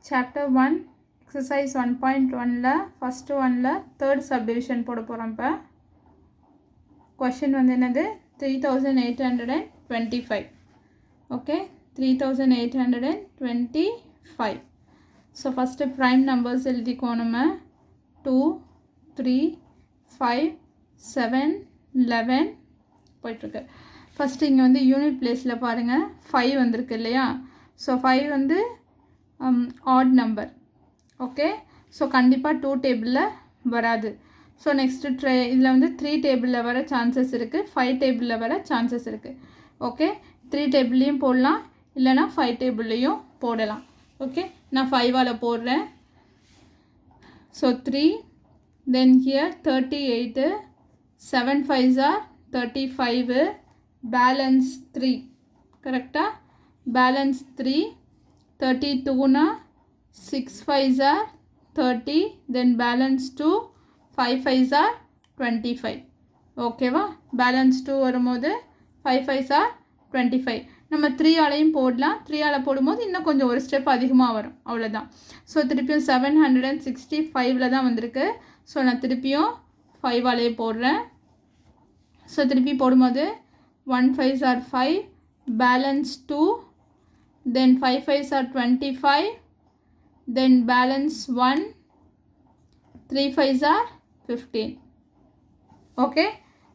Chapter 1 exercise 1.1ல first ஒன்னில் third subdivision போட போகிறோம். இப்போ கொஷின் வந்து என்னது 3825. Okay 3825. So first prime numbers எழுதிக்கோ. நம்ம 2 3 5 7 11 போயிட்டுருக்கு. ஃபஸ்ட்டு இங்கே வந்து யூனிட் பிளேஸில் பாருங்கள் 5 வந்திருக்கு இல்லையா. ஸோ 5 வந்து ஆட் நம்பர். ஓகே ஸோ கண்டிப்பாக 2 டேபிளில் வராது. ஸோ நெக்ஸ்ட்டு இதில் வந்து 3 டேபிளில் வர சான்சஸ் இருக்குது, 5 டேபிளில் வர சான்சஸ் இருக்குது. ஓகே 3 டேபிள்லேயும் போடலாம், இல்லைனா 5 டேபிள்லேயும் போடலாம். ஓகே நான் 5ஆல் போடுறேன். So 3, then here 38, 7 5s are 35, balance 3. கரெக்டாக balance 3, 32னா 6 5s are 30, then balance 2, 5 5s are 25. ஓகேவா, பேலன்ஸ் 2 வரும்போது 5 5s are 25. நம்ம 3ஆலையும் போடலாம். 3ஆல் போடும்போது இன்னும் கொஞ்சம் ஒரு ஸ்டெப் அதிகமாக வரும், அவ்வளோதான். ஸோ திருப்பியும் 765 தான் வந்திருக்கு. ஸோ நான் திருப்பியும் 5ஆலே போடுறேன். ஸோ திருப்பி போடும்போது 1 5s are 5, balance 2, then 5 5s are 25, then balance 1, 3 5s are 15. Okay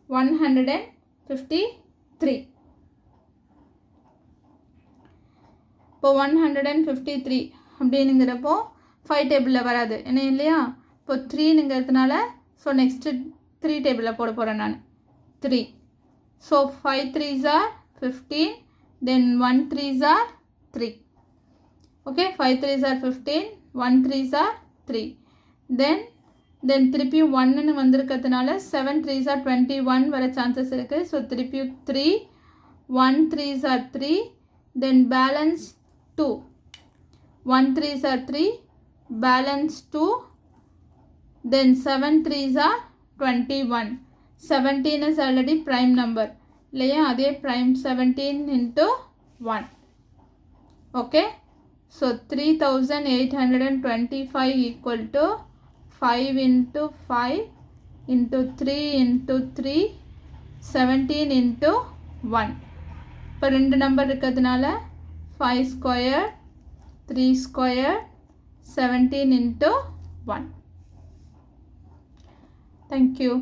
153. இப்போ 153 அப்படிங்கிறப்போ 5 டேபிளில் வராது என்ன இல்லையா. இப்போ 3ங்கிறதுனால ஸோ நெக்ஸ்ட்டு 3 டேபிளில் போட போகிறேன் நான் 3. So 5 3s are 15, then 1 3s are 3. Okay 5 3s are 15, 1 3s are 3. தென் திருப்பியும் 1ன்னு வந்திருக்கிறதுனால 7 3s are 21 வர சான்சஸ் இருக்குது. ஸோ திருப்பியும் 3, 1 3s are 3, then balance 2, 1 3s are 3, balance 2, then 7 3s are 21. 17 is already prime number இல்லையா, அதே prime 17 into 1. Okay so 3825 equal to 5 into 5 into 3 into 3, 17 into 1. இப்போ 2 number இருக்கிறதுனால 5 square 3 square 17 into 1. Thank you.